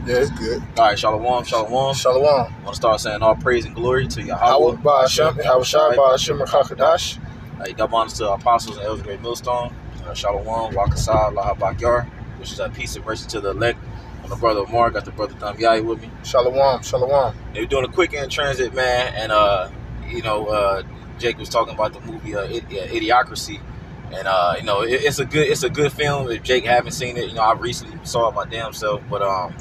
Yeah, it's good. All right, shalom. Shalom. I want to start saying all praise and glory to Yahweh. Hawashai Ba'Hashem Hakadash. Double honors to our apostles and elders of Great Millstone. Shalom, Wakasah, Laha Bakyar, which is a peace and mercy to the elect. I'm the brother Omar, got the brother Damyai with me. Shalom. They're doing a quick in transit, man, and Jake was talking about the movie Idiocracy. And it's a good film. If Jake haven't seen it, I recently saw it my damn self. But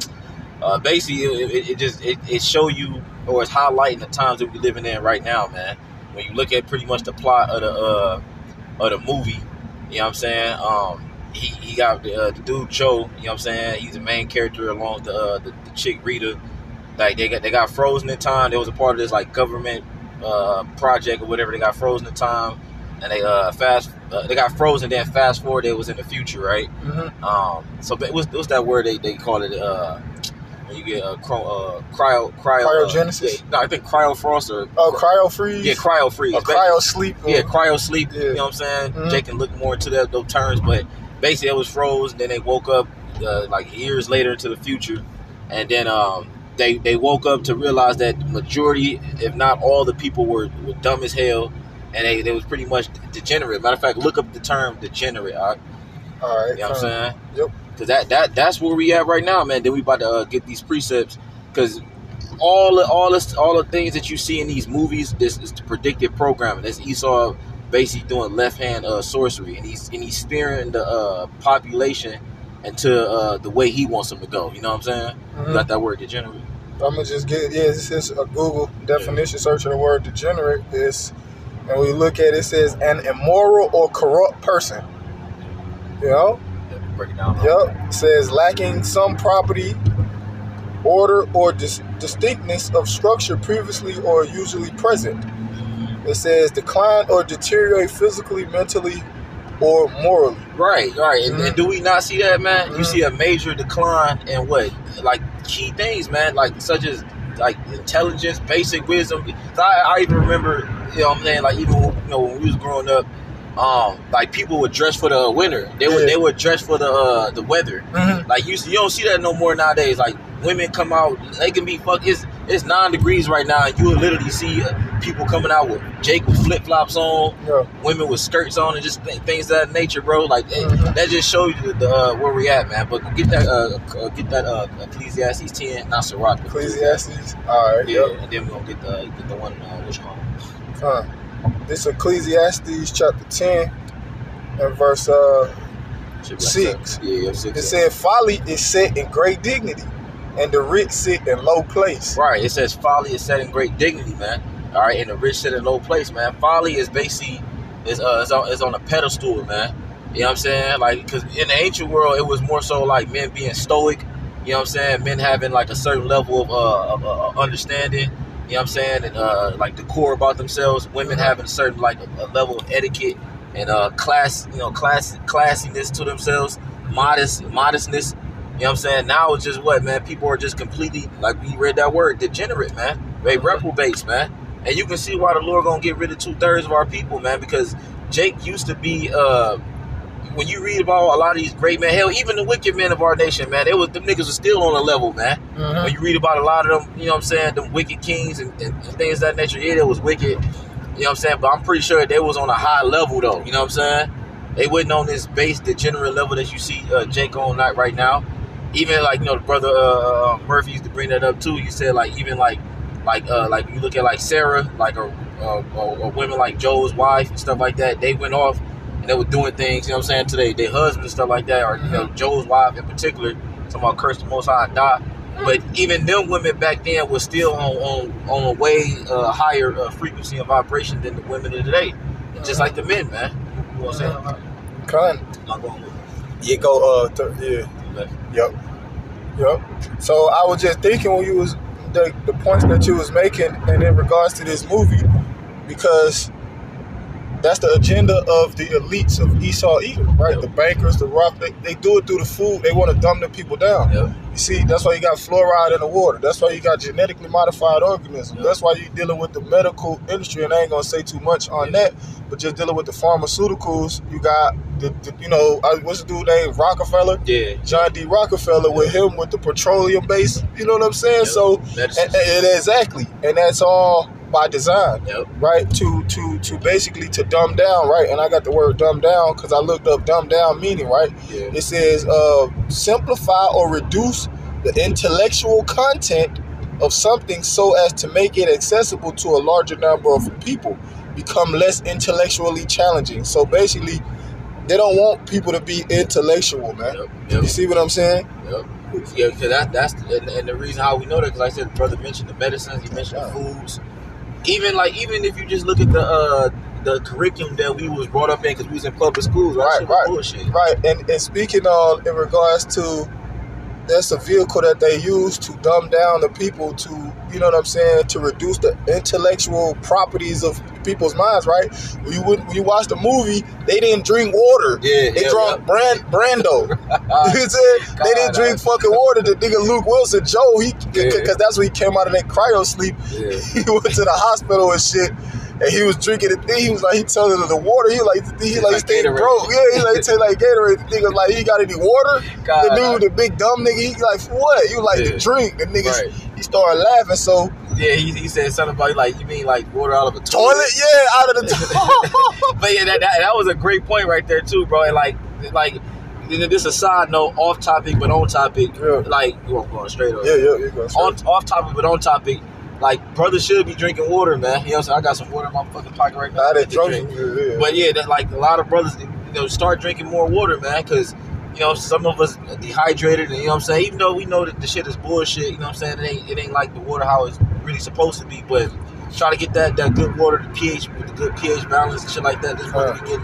basically, it show you, or it's highlighting the times that we're living in right now, man. When you look at pretty much the plot of the movie, you know what I'm saying? He got the dude Joe, you know what I'm saying? He's the main character along with the chick Rita. Like they got frozen in time. There was a part of this like government project or whatever. They got frozen in time, and they got frozen. Then fast forward, it was in the future, right? Mm-hmm. So what's that word they call it? When you get cryogenesis. I think cryofrost or cryo freeze. Yeah, cryo freeze. Or cryo sleep. Yeah, cryo sleep. Yeah. You know what I'm saying? Mm-hmm. Jake can look more into those terms, but basically it was froze. Then they woke up like years later into the future, and then they woke up to realize that the majority, if not all, the people were dumb as hell, and they was pretty much degenerate. Matter of fact, look up the term degenerate. All right. You know what I'm saying? Yep. Because that's where we at right now, man. Then we about to get these precepts, because all the things that you see in these movies, this is the predictive programming. That's Esau basically doing left hand sorcery, and he's steering the population into the way he wants them to go. You know what I'm saying? Mm-hmm. You got that word degenerate? I'm gonna just get this is a Google definition search of the word degenerate. And we look at it says an immoral or corrupt person. You know? Break it down. Yep. It says lacking some property, order, or distinctness of structure previously or usually present. It says decline or deteriorate physically, mentally, or morally. Right. Mm-hmm. And do we not see that, man? Mm-hmm. You see a major decline in what? Like key things, man, like such as like intelligence, basic wisdom. I even remember, you know what I'm saying, like even when we was growing up, like people would dress for the winter. They would dress for the weather. Mm-hmm. Like you don't see that no more nowadays. Like women come out, they can be it's 9 degrees right now, and you would literally see people coming out with Jake with flip flops on, women with skirts on, and just things of that nature, bro. Like that just shows you where we at, man. But get that Ecclesiastes 10, not Sirach. Ecclesiastes. All right. Yeah, yep. and then we're gonna get the one which one. This Ecclesiastes chapter 10 and verse 6. Yeah, 6. It said, folly is set in great dignity, and the rich sit in low place. Right. It says folly is set in great dignity, man. All right, and the rich sit in low place, man. Folly is basically is on a pedestal, man. You know what I'm saying? Like, because in the ancient world, it was more so like men being stoic. You know what I'm saying? Men having like a certain level of understanding. You know what I'm saying? And like decor about themselves. Women having a certain like a level of etiquette and classiness to themselves, modestness. You know what I'm saying? Now it's just what, man? People are just completely, like we read that word, degenerate, man. They reprobates, man. And you can see why the Lord gonna get rid of 2/3 of our people, man. Because Jake used to be, when you read about a lot of these great men, hell, even the wicked men of our nation, man, them niggas were still on a level, man. Mm-hmm. When you read about a lot of them, you know what I'm saying, them wicked kings and things of that nature, yeah, they was wicked. You know what I'm saying? But I'm pretty sure they was on a high level, though. You know what I'm saying? They wasn't on this base degenerate level that you see Jake on right now. Even like, the brother Murphy used to bring that up too. You said like even like when you look at like Sarah, like or women like Joe's wife and stuff like that, they went off and they were doing things, you know what I'm saying, to their husband and stuff like that, or Joe's wife in particular, talking about curse the Most High and die. But even them women back then was still on a way higher frequency and vibration than the women of today. Just like the men, man. You know what I'm saying? Not going with it. Yeah, go Yep. So I was just thinking when you was the points that you was making and in regards to this movie, because That's the agenda of the elites of Esau, Edom, right? Yep. The bankers, the rough, they do it through the food. They want to dumb the people down. Yep. You see, that's why you got fluoride in the water. That's why you got genetically modified organisms. Yep. That's why you're dealing with the medical industry, and I ain't gonna say too much on that, but just dealing with the pharmaceuticals. You got the what's the dude named Rockefeller? Yeah. John D. Rockefeller with him with the petroleum base. You know what I'm saying? Yep. So exactly, and that's all by design, right? To basically to dumb down, right? And I got the word dumb down because I looked up dumb down meaning, right? Yeah. It says simplify or reduce the intellectual content of something so as to make it accessible to a larger number of people, become less intellectually challenging. So basically, they don't want people to be intellectual, man. You see what I'm saying? Yeah, because that's and the reason how we know that, because like I said, the brother mentioned the medicines, he mentioned the foods. Even if you just look at the curriculum that we was brought up in, because we was in public schools, right? Bullshit. Right. And speaking on in regards to, that's a vehicle that they use to dumb down the people, to, you know what I'm saying, to reduce the intellectual properties of people's minds, right? When you watch the movie, they didn't drink water. They drank Brando. You know what I'm saying? They didn't drink fucking water. The nigga Luke Wilson, Joe, because that's when he came out of that cryo sleep. He went to the hospital and shit. And he was drinking the thing. He was like, he told her the water. He stayed broke. Yeah, he like taste like Gatorade. The nigga was like, he got any water? The big dumb nigga, he like, for what? You like to drink? The niggas, he started laughing. So he said something about like, you mean like water out of a toilet? Yeah, out of the toilet. But yeah, that was a great point right there too, bro. And like this is a side note, off topic but on topic. Yeah. Like, you going straight up. Yeah, you're going straight. Off topic but on topic. Like, brothers should be drinking water, man. You know what I'm saying? I got some water in my fucking pocket right now. But yeah, that, like, a lot of brothers, start drinking more water, man, because, some of us are dehydrated, and, you know what I'm saying? Even though we know that the shit is bullshit, you know what I'm saying? It ain't like the water how it's really supposed to be, but try to get that good water, the pH, with the good pH balance and shit like that. This is where you get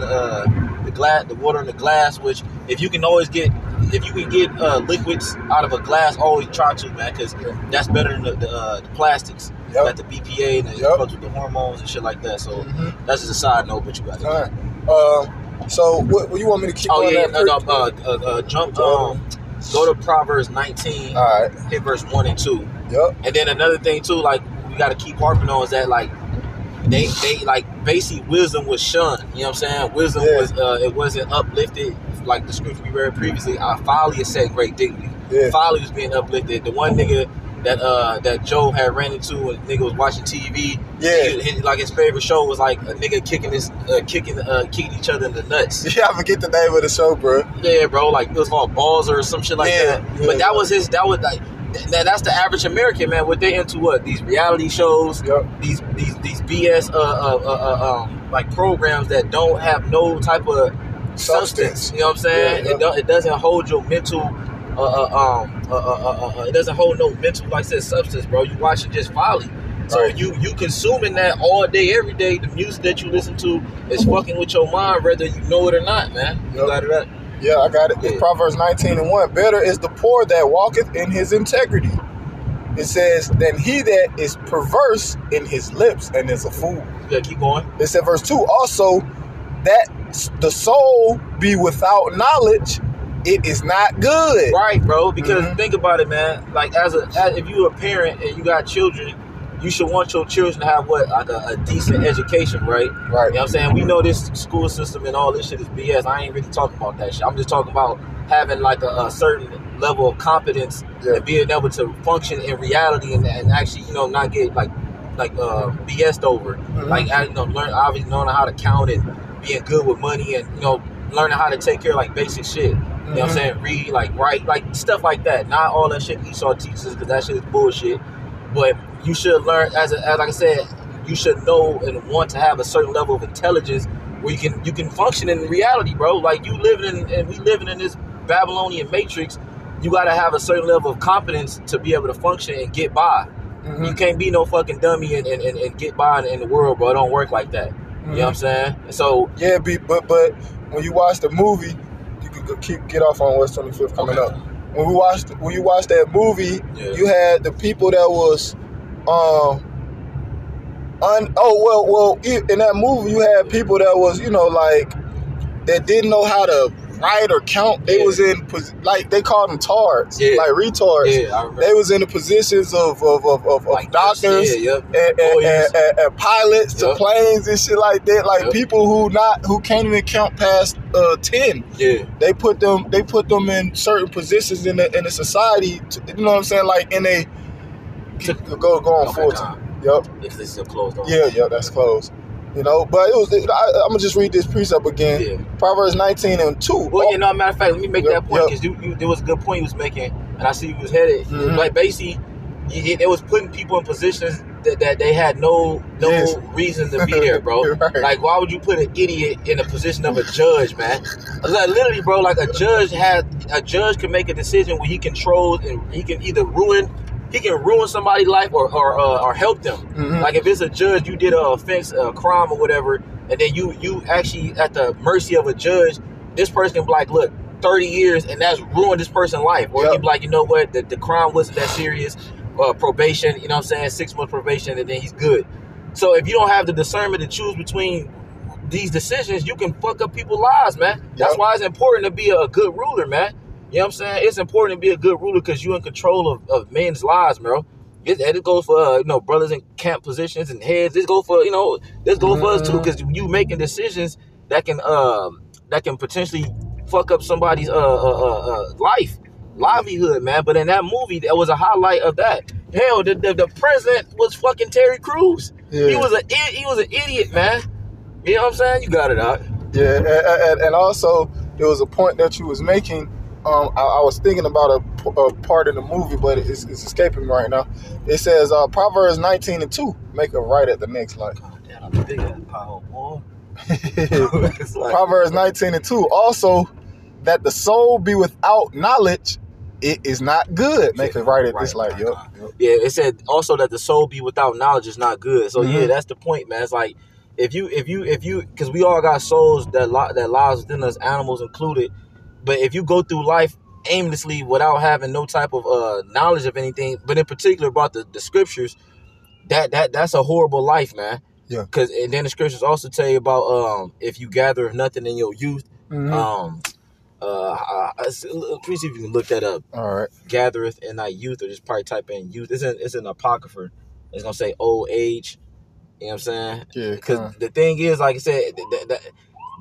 the water in the glass, which if you can get liquids out of a glass, always try to, man, because that's better than the plastics. Like the BPA and the with the hormones and shit like that. So that's just a side note, but you got it. All right. So what you want me to keep on that? Jump. Go to Proverbs 19. All right. Hit verse 1 and 2. Yep. And then another thing too, like we got to keep harping on, is that like they like basically wisdom was shunned. You know what I'm saying? Wisdom was it wasn't uplifted. Like the scripture we read previously, folly is set great dignity. Folly was being uplifted. The one nigga that Joe had ran into when the nigga was watching TV, like his favorite show was like a nigga kicking each other in the nuts. Yeah, I forget the name of the show, bro. Yeah, bro, like it was called Balls or some shit like that. Yeah, but that was like. That's the average American, man. What they into? What, these reality shows? These BS like programs that don't have no type of substance. You know what I'm saying? It doesn't hold your mental. It doesn't hold no mental, like I said, substance, bro. You watching just folly. So you consuming that all day, every day. The music that you listen to is fucking with your mind, whether you know it or not, man. You got it up. Yeah, I got it. It's Proverbs 19 and 1. Better is the poor that walketh in his integrity. It says, than he that is perverse in his lips and is a fool. Yeah, keep going. It said verse 2. Also, that the soul be without knowledge, it is not good. Right, bro. Because think about it, man. Like if you're a parent and you got children, you should want your children to have a decent education, right? Right. You know what I'm saying? We know this school system and all this shit is BS. I ain't really talking about that shit. I'm just talking about having like a certain level of competence and being able to function in reality and actually, not get like BS'd over. Like, obviously knowing how to count and being good with money and, learning how to take care of like basic shit. You know what I'm saying? Read, like, write, like stuff like that. Not all that shit Esau teaches, because that shit is bullshit. But you should learn, as like I said, you should know and want to have a certain level of intelligence where you can function in reality, bro. Like, we living in this Babylonian matrix. You got to have a certain level of competence to be able to function and get by. You can't be no fucking dummy and get by in the world, bro. It don't work like that. You know what I'm saying? So yeah, but when you watch the movie, you can get off on West 25th coming up. When you watch that movie, you had the people that was In that movie, you had people that was, like, that didn't know how to write or count. They was in, like, they called them tards, like retards. They was in the positions of like doctors and pilots to planes and shit like that. Like people who can't even count past 10. They put them in certain positions in the society. You know what I'm saying? Like in a go on full time. Yep. If this is closed on. Yeah, that's closed. But I'm gonna just read this precept again. Proverbs 19:2. Well, matter of fact, let me make that point because there was a good point you was making, and I see you was headed. Like basically, it was putting people in positions that they had no reason to be there, bro. Right. Like, why would you put an idiot in the position of a judge, man? Like literally, bro. Like a judge can make a decision where he controls and he can either ruin somebody's life or help them. Like if it's a judge, you did an offense, a crime or whatever, and then you actually at the mercy of a judge, this person can be like, look, 30 years and that's ruined this person's life. Or you can be like, you know what, the crime wasn't that serious, probation, 6 months probation, and then he's good. So if you don't have the discernment to choose between these decisions, you can fuck up people's lives, man. That's why it's important to be a good ruler, man. You know what I'm saying? It's important to be a good ruler because you're in control of men's lives, bro. It goes for brothers in camp positions and heads. This goes for for us too because you making decisions that can potentially fuck up somebody's livelihood, man. But in that movie, that was a highlight of that. Hell, the president was fucking Terry Crews. Yeah. He was an idiot, man. You know what I'm saying? You got it out. Yeah, and also there was a point that you was making. I was thinking about a part of the movie, but it's escaping me right now. It says Proverbs 19:2, make it right at the next line. God damn, I'm big at power, boy. Proverbs 19:2. Also, that the soul be without knowledge, it is not good. Make it right at this light. Yep. Yeah, it said also that the soul be without knowledge is not good. So yeah, that's the point, man. It's like if you, because we all got souls that lies within us, animals included. But if you go through life aimlessly without having no type of knowledge of anything, but in particular about the scriptures, that's a horrible life, man. Yeah. Because and then the scriptures also tell you about if you gather nothing in your youth. Please see if you can look that up. All right. Gathereth in thy youth, or just probably type in youth. It's an apocrypha. It's gonna say old age. You know what I'm saying? Yeah. Because the thing is, like I said,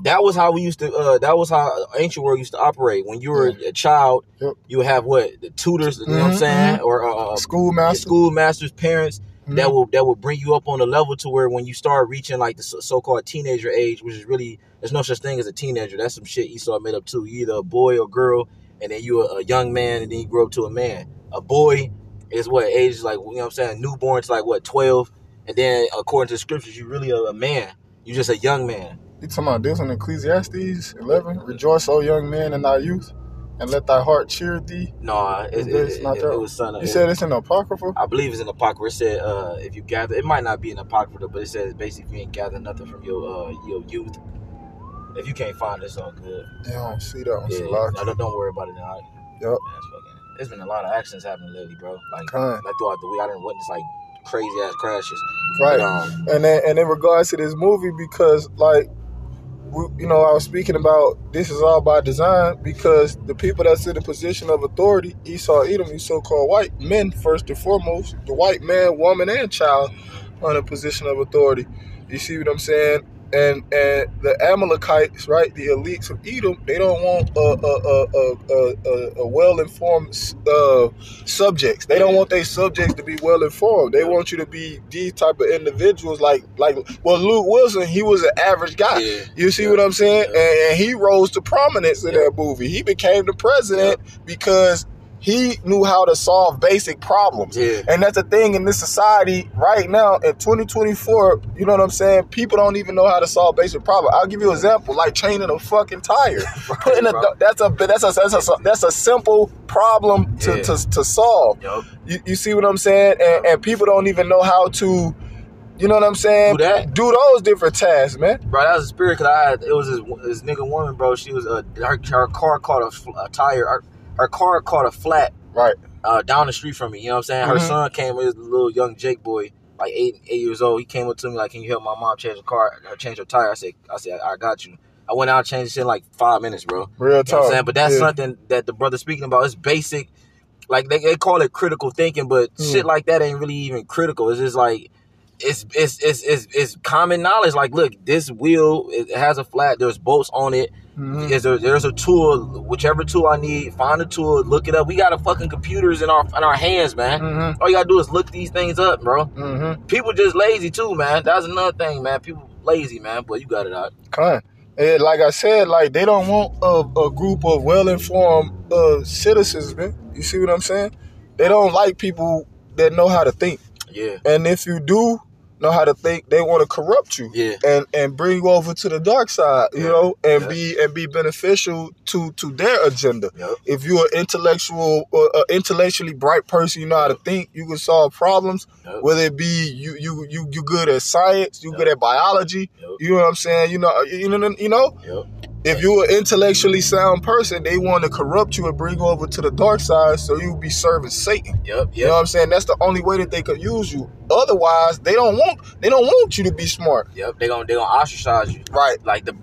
that was how we used to. That was how ancient world used to operate. When you were a child, you would have the tutors. You know what I'm saying? Or schoolmasters, parents that will bring you up on a level to where when you start reaching like the so-called teenager age, which is really there's no such thing as a teenager. That's some shit Esau made up too. You're either a boy or girl, and then you're a young man, and then you grow up to a man. A boy is what age is like. You know what I'm saying? Newborn to like 12, and then according to the scriptures, you really a man. You're just a young man. You talking about this in Ecclesiastes 11? Rejoice, O young man, in thy youth, and let thy heart cheer thee. No, it was son of. You said it's in the Apocrypha? I believe it's in the Apocrypha. It said if you gather, it might not be in the Apocrypha, but it says basically if you ain't gather nothing from your youth. If you can't find it, it's all good. Yeah, I don't see that one. No, don't worry about it now. Yep. There's been a lot of accidents happening lately, bro. Like throughout the week, I didn't witness like crazy ass crashes. Right. But, and in regards to this movie, because like. I was speaking about this is all by design because the people that's in the position of authority, Esau, Edom, these so-called white men, first and foremost, the white man, woman, and child are in a position of authority. You see what I'm saying? And the Amalekites, right, the elites of Edom, they don't want a well-informed subjects. They don't want their subjects to be well-informed. They want you to be these type of individuals like Luke Wilson, he was an average guy. Yeah. You see what I'm saying? Yeah. And he rose to prominence in that movie. He became the president because he knew how to solve basic problems. Yeah. And that's the thing in this society right now in 2024, you know what I'm saying? People don't even know how to solve basic problems. I'll give you an example, like changing a fucking tire. That's a simple problem to solve. Yep. You see what I'm saying? And people don't even know how to, you know what I'm saying? Do those different tasks, man. Bro, that was a spirit because it was this nigga woman, bro. She was her car caught a tire. Her car caught a flat down the street from me. You know what I'm saying? Her son came with his little young Jake boy. like 8 years old. He came up to me like, "Can you help my mom change her tire?" I said, I got you. I went out and changed this in like 5 minutes, bro. Real talk. You know what I'm saying? But that's something that the brother speaking about. It's basic. Like they call it critical thinking, but shit like that ain't really even critical. It's just like it's common knowledge. Like, look, this wheel, it has a flat. There's bolts on it. There's a tool. Whichever tool I need, find a tool, look it up. We got a fucking computers in our hands, man. All you gotta do is look these things up, bro. People just lazy too, man. That's another thing, man. People lazy, man. But you got it out. And like I said, like they don't want a group of well-informed citizens, man. You see what I'm saying? They don't like people that know how to think. Yeah. And if you do know how to think, they want to corrupt you. Yeah. And bring you over to the dark side, you know, and be beneficial to their agenda. Yep. If you're an intellectually bright person, you know how to think, you can solve problems. Whether it be you good at science, you good at biology. You know what I'm saying? You know. If you're an intellectually sound person, they want to corrupt you and bring you over to the dark side, so you'll be serving Satan. You know what I'm saying? That's the only way that they could use you. Otherwise, they don't want you to be smart. They gonna ostracize you. Right. Like the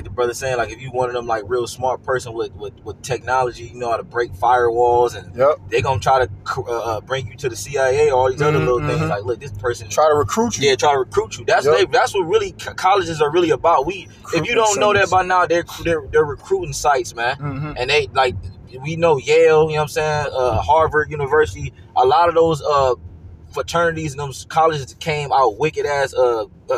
brother saying, like if you one of them like real smart person with technology, you know how to break firewalls, and they gonna try to bring you to the CIA or all these other little things. Like, look, this person try to recruit you. Yeah, try to recruit you. That's what really colleges are really about. If you don't know that by now, they're recruiting sites, man. And they like, we know Yale, you know what I'm saying, Harvard University, a lot of those fraternities and those colleges came out wicked ass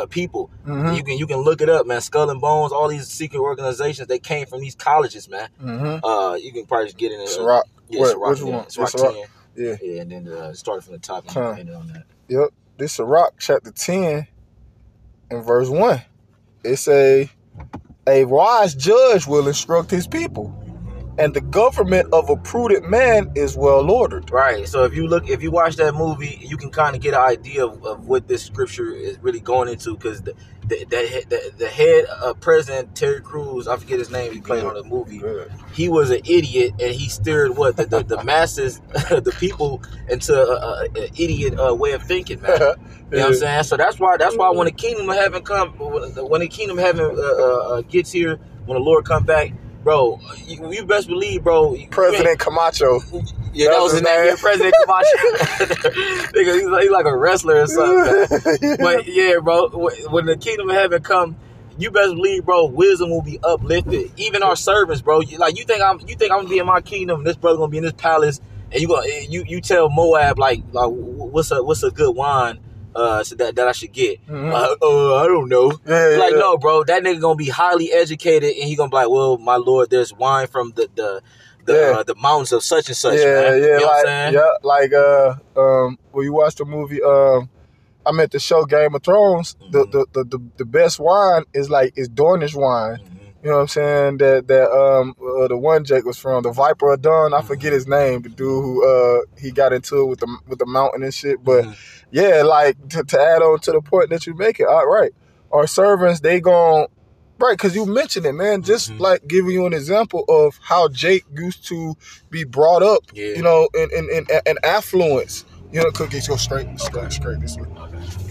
people. You can look it up, man. Skull and Bones, all these secret organizations, they came from these colleges, man. You can probably just get in it. Sirach. Sirach, which one? Sirach 10. Yeah, and then started from the top and ended on that. This Sirach chapter 10 and verse 1. It say, a wise judge will instruct his people, and the government of a prudent man is well ordered. Right. So if you watch that movie, you can kind of get an idea of what this scripture is really going into, because the head of President Terry Crews, I forget his name, he played on the movie. He was an idiot, and he steered the masses, the people, into an idiot way of thinking, man. You know what I'm saying? So that's why when the kingdom of heaven when the kingdom of heaven gets here, when the Lord comes back, bro, you best believe, bro. President Camacho. Yeah, that was his name. Yeah, President Camacho. He's like a wrestler or something, man. But yeah, bro, when the kingdom of heaven come, you best believe, bro, wisdom will be uplifted. Even our servants, bro. Like, you think I'm gonna be in my kingdom, this brother gonna be in this palace, and you tell Moab like what's a good wine so that I should get. I don't know. No, bro, that nigga gonna be highly educated, and he gonna be like, well, my lord, there's wine from the mountains of such and such. Man. You know what I'm saying? Like when you watch the movie, I meant the show Game of Thrones. The best wine is Dornish wine. You know what I'm saying? That the one Jake was from, the Viper of Dawn. I forget his name. The dude who he got into it with the mountain and shit. But yeah, like to add on to the point that you make it. All right, our servants, they gon' right, because you mentioned it, man. Just like giving you an example of how Jake used to be brought up, you know, in affluence. You know, cookies go straight this way.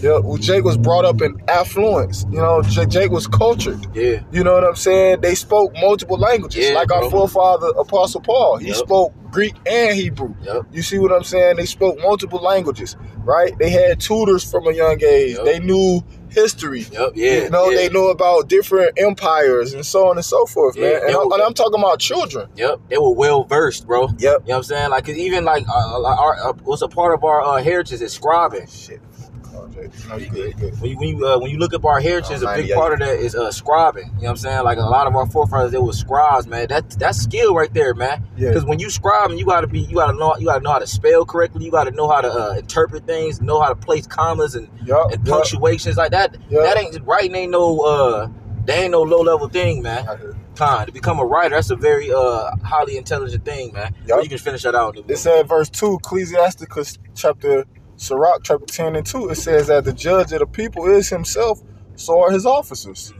Yeah, well, Jake was brought up in affluence. You know, Jake was cultured. Yeah. You know what I'm saying? They spoke multiple languages. Our forefather, Apostle Paul, he spoke Greek and Hebrew. You see what I'm saying? They spoke multiple languages, right? They had tutors from a young age. They knew history. You know, they know about different empires and so on and so forth, man. And I'm talking about children. They were well versed, bro. You know what I'm saying? Like, 'cause even like what's a part of our heritage is scribing. Shit. No, you good. When you look up our heritage, a big part of that is scribing. You know what I'm saying? Like, a lot of our forefathers, they were scribes, man. That's skill right there, man. Because when you scribe, you gotta know how to spell correctly. You gotta know how to interpret things, know how to place commas and punctuations like that. That ain't writing. Ain't no low level thing, man. To become a writer, that's a very highly intelligent thing, man. You can finish that out. It said verse 2, Ecclesiasticus Sirach chapter 10 and 2, it says that the judge of the people is himself, so are his officers.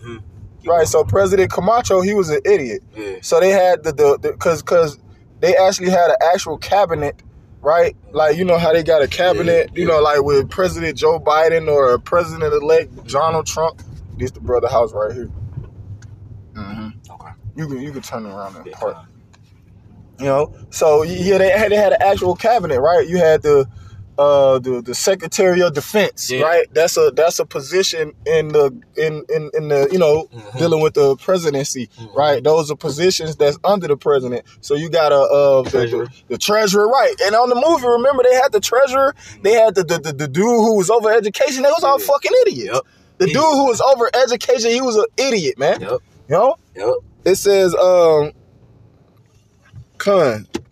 Right, so President Camacho, he was an idiot. So they had because they actually had an actual cabinet right? Like, you know how they got a cabinet, you know, like with President Joe Biden or President-elect Donald Trump. This the brother house right here. Okay. You can turn it around that part. You know, so yeah, they had an actual cabinet, right? You had the Secretary of Defense, right? That's a position in the you know, dealing with the presidency, right? Those are positions that's under the president. So you got the treasurer, right? And on the movie, remember they had the treasurer, they had the dude who was over education. They was all fucking idiots. The dude who was over education, he was an idiot, man. You know? It says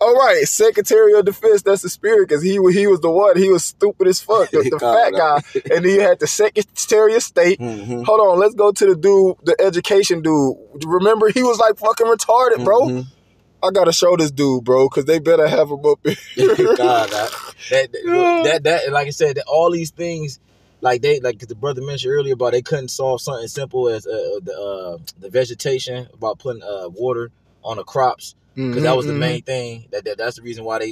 all right, Secretary of Defense, that's the spirit, because he was the one, he was stupid as fuck, the fat guy. And then you had the Secretary of State. Hold on, let's go to the dude, the education dude. Remember, he was like fucking retarded, bro. I gotta show this dude, bro, because they better have him up here. God, that like I said, all these things, like the brother mentioned earlier about they couldn't solve something simple as the vegetation, about putting water on the crops. Because that was the main thing. That's the reason why they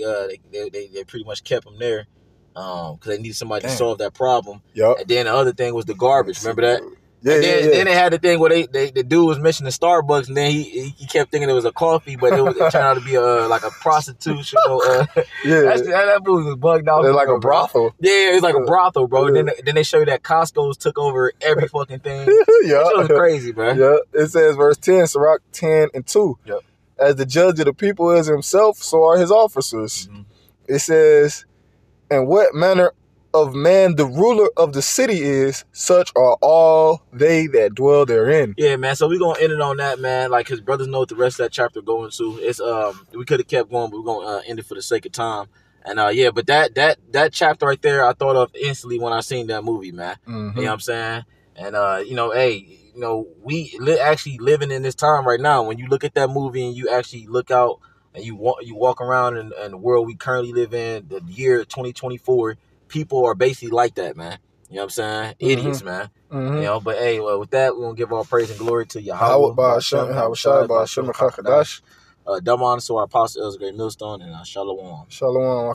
pretty much kept them there. Because they needed somebody to solve that problem. And then the other thing was the garbage. Remember that? Then they had the thing where the dude was mentioning Starbucks, and then he kept thinking it was a coffee, but it turned out to be like a prostitution. That movie was bugged out. They're like a brothel. Yeah, it was like a brothel, bro. And then they show you that Costco's took over every fucking thing. That was crazy, bro. It says verse 10, Sirach 10:2. As the judge of the people is himself, so are his officers. It says, and what manner of man the ruler of the city is, such are all they that dwell therein. Yeah, man. So we're gonna end it on that, man. Like, his brothers know what the rest of that chapter going to. It's we could have kept going, but we're gonna end it for the sake of time. And but that chapter right there, I thought of instantly when I seen that movie, man. You know what I'm saying? And we actually living in this time right now. When you look at that movie and you actually look out and you walk around in the world we currently live in, the year 2024, people are basically like that, man. You know what I'm saying? Idiots, man. You know, but hey, with that, we're gonna give all praise and glory to Yahweh. Double honor to our apostle, Elder Great Millstone, and Shalom. Shalom.